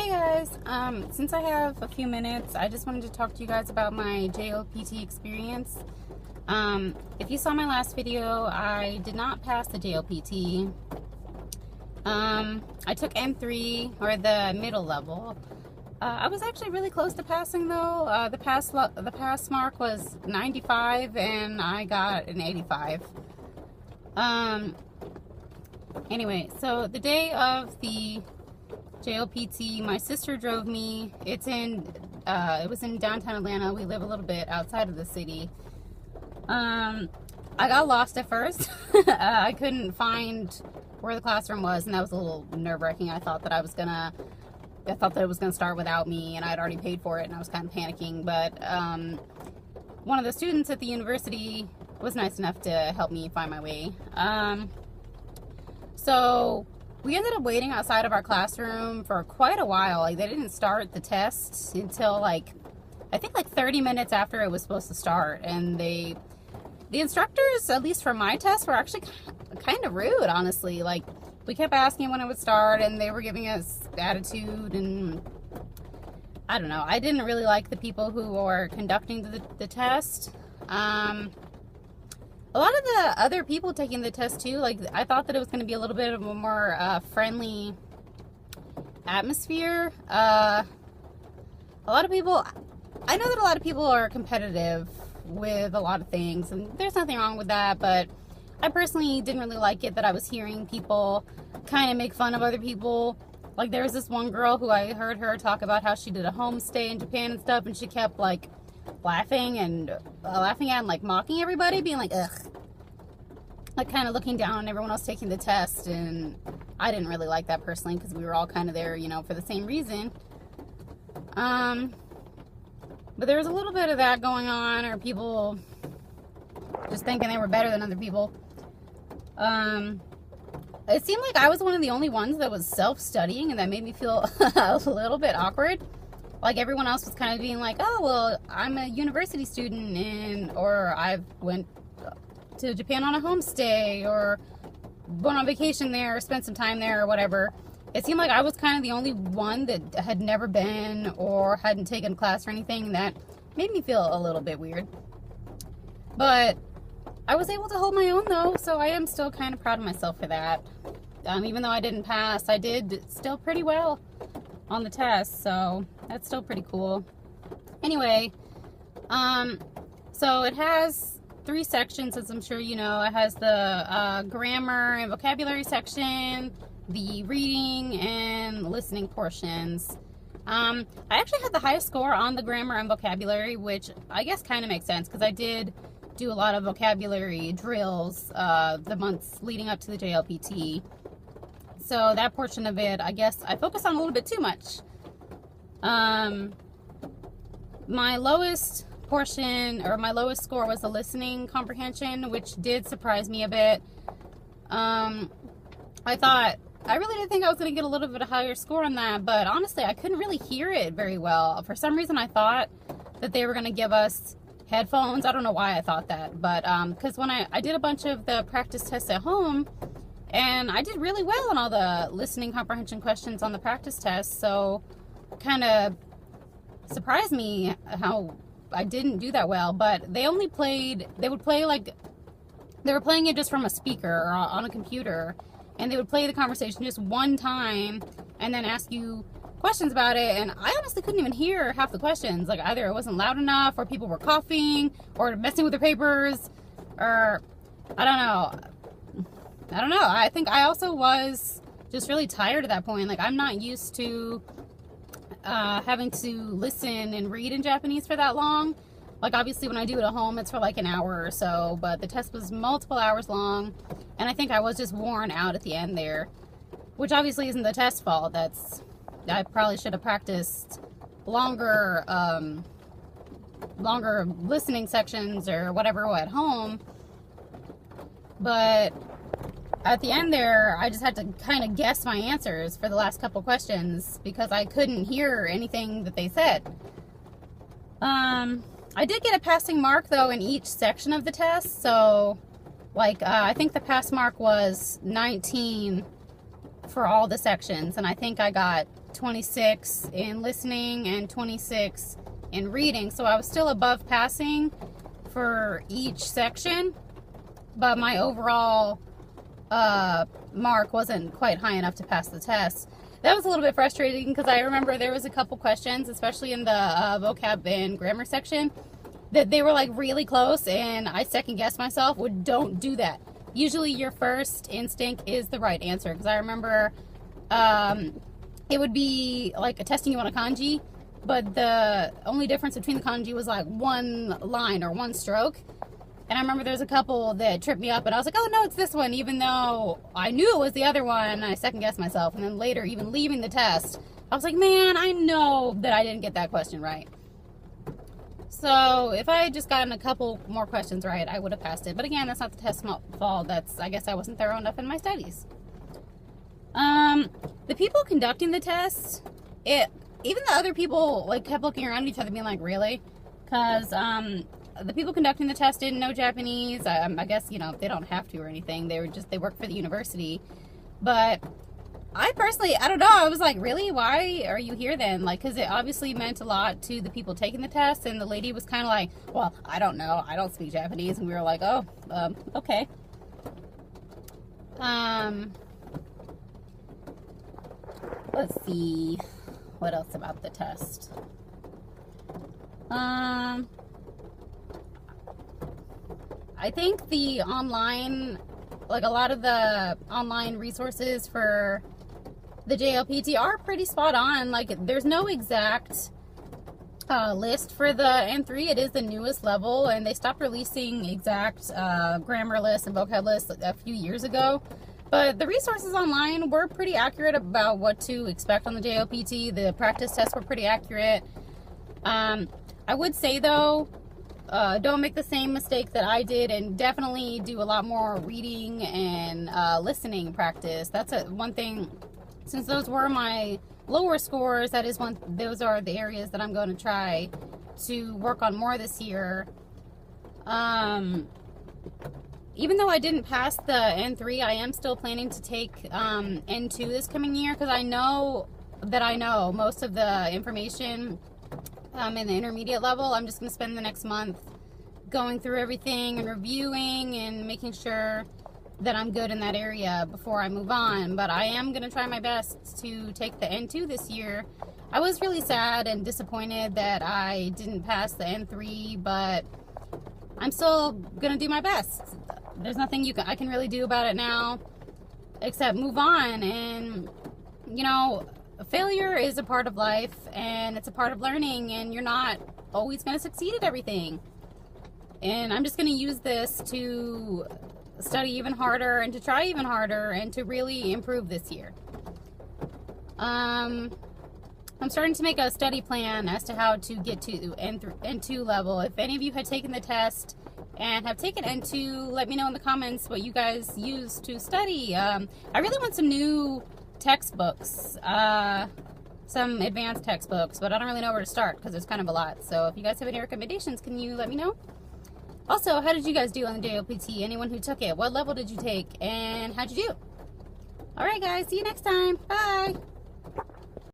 Hey guys, since I have a few minutes, I just wanted to talk to you guys about my JLPT experience. If you saw my last video, I did not pass the JLPT. I took M3, or the middle level. I was actually really close to passing though. The pass mark was 95 and I got an 85. Anyway, so the day of the JLPT, my sister drove me. It was in downtown Atlanta. We live a little bit outside of the city. I got lost at first. I couldn't find where the classroom was, and that was a little nerve-wracking. I thought that it was gonna start without me, and I'd already paid for it, and I was kind of panicking. But one of the students at the university was nice enough to help me find my way. So we ended up waiting outside of our classroom for quite a while. Like, they didn't start the test until I think 30 minutes after it was supposed to start. And the instructors, at least for my test, were actually kind of rude, honestly. Like, we kept asking when it would start, and they were giving us attitude, and I don't know. I didn't really like the people who were conducting the test. A lot of the other people taking the test too, like, I thought that it was going to be a little bit of a more friendly atmosphere. I know that a lot of people are competitive with a lot of things, and there's nothing wrong with that, but I personally didn't really like it that I was hearing people kind of make fun of other people. Like, there was this one girl who I heard her talk about how she did a homestay in Japan and stuff, and she kept laughing at and mocking everybody, being like, ugh, like kind of looking down on everyone else taking the test. And I didn't really like that personally, because we were all kind of there, for the same reason. But there was a little bit of that going on, or people just thinking they were better than other people. It seemed like I was one of the only ones that was self-studying, and that made me feel a little bit awkward. Like, everyone else was kind of being like, oh, well, I'm a university student, or I went to Japan on a homestay, or went on vacation there, or spent some time there, or whatever. It seemed like I was kind of the only one that had never been or hadn't taken a class or anything. That made me feel a little bit weird. But I was able to hold my own, though, so I am still kind of proud of myself for that. Even though I didn't pass, I did still pretty well on the test, so that's still pretty cool. Anyway, so it has 3 sections, as I'm sure you know. It has the grammar and vocabulary section, the reading and listening portions. I actually had the highest score on the grammar and vocabulary, which I guess kind of makes sense, because I did do a lot of vocabulary drills the months leading up to the JLPT. So that portion of it, I guess I focused on a little bit too much. My lowest portion, or my lowest score, was the listening comprehension, which did surprise me a bit. I really did think I was going to get a little bit of a higher score on that, but honestly, I couldn't really hear it very well. For some reason, I thought that they were going to give us headphones. I don't know why I thought that, but because when I did a bunch of the practice tests at home, and I did really well on all the listening comprehension questions on the practice test, so kind of surprised me how I didn't do that well. But they were playing it just from a speaker or on a computer, and they would play the conversation just one time and then ask you questions about it, and I honestly couldn't even hear half the questions. Like, either it wasn't loud enough, or people were coughing, or messing with their papers, or I don't know. I think I also was just really tired at that point. Like, I'm not used to having to listen and read in Japanese for that long. Like, obviously when I do it at home, it's for like an hour or so, but the test was multiple hours long, and I think I was just worn out at the end there, which obviously isn't the test's fault. I probably should have practiced longer listening sections or whatever at home. But at the end there, I just had to kind of guess my answers for the last couple questions, because I couldn't hear anything that they said. I did get a passing mark, though, in each section of the test. So, I think the pass mark was 19 for all the sections, and I think I got 26 in listening and 26 in reading, so I was still above passing for each section, but my overall mark wasn't quite high enough to pass the test. That was a little bit frustrating because I remember there was a couple questions, especially in the vocab and grammar section, that they were like really close, and I second guessed myself. Well, don't do that. Usually your first instinct is the right answer, because I remember it would be like testing you on a kanji, but the only difference between the kanji was like one line or one stroke. And I remember there's a couple that tripped me up, and I was like, oh no, it's this one, even though I knew it was the other one, and I second guessed myself. And then later, even leaving the test, I was like, man, I know that I didn't get that question right. So if I had just gotten a couple more questions right, I would have passed it. But again, that's not the test's fault. That's, I guess I wasn't thorough enough in my studies. The people conducting the test, even the other people like kept looking around at each other being like, really? Because the people conducting the test didn't know Japanese. I guess, you know, they don't have to or anything. They work for the university. But I personally, I don't know. I was like, really? Why are you here then? Like, because it obviously meant a lot to the people taking the test. And the lady was kind of like, well, I don't know. I don't speak Japanese. And we were like, oh, okay. Let's see. What else about the test? I think the online, like a lot of the online resources for the JLPT are pretty spot on. Like, there's no exact list for the N3. It is the newest level, and they stopped releasing exact grammar lists and vocab lists a few years ago. But the resources online were pretty accurate about what to expect on the JLPT. The practice tests were pretty accurate. I would say, though, don't make the same mistake that I did, and definitely do a lot more reading and listening practice. That's one thing. Since those were my lower scores, those are the areas that I'm going to try to work on more this year. Even though I didn't pass the N3, I am still planning to take N2 this coming year, because I know that I know most of the information in the intermediate level. I'm just going to spend the next month going through everything and reviewing and making sure that I'm good in that area before I move on. But I am going to try my best to take the N2 this year. I was really sad and disappointed that I didn't pass the N3, but I'm still going to do my best. There's nothing I can really do about it now except move on. And, you know, failure is a part of life, and it's a part of learning, and you're not always going to succeed at everything. And I'm just going to use this to study even harder and to try even harder and to really improve this year. I'm starting to make a study plan as to how to get to N2 level. If any of you had taken the test and have taken N2, let me know in the comments what you guys use to study. I really want some new textbooks, some advanced textbooks, but I don't really know where to start because there's kind of a lot. So if you guys have any recommendations, can you let me know? Also, how did you guys do on the JLPT? Anyone who took it? What level did you take? And how'd you do? Alright guys, see you next time. Bye!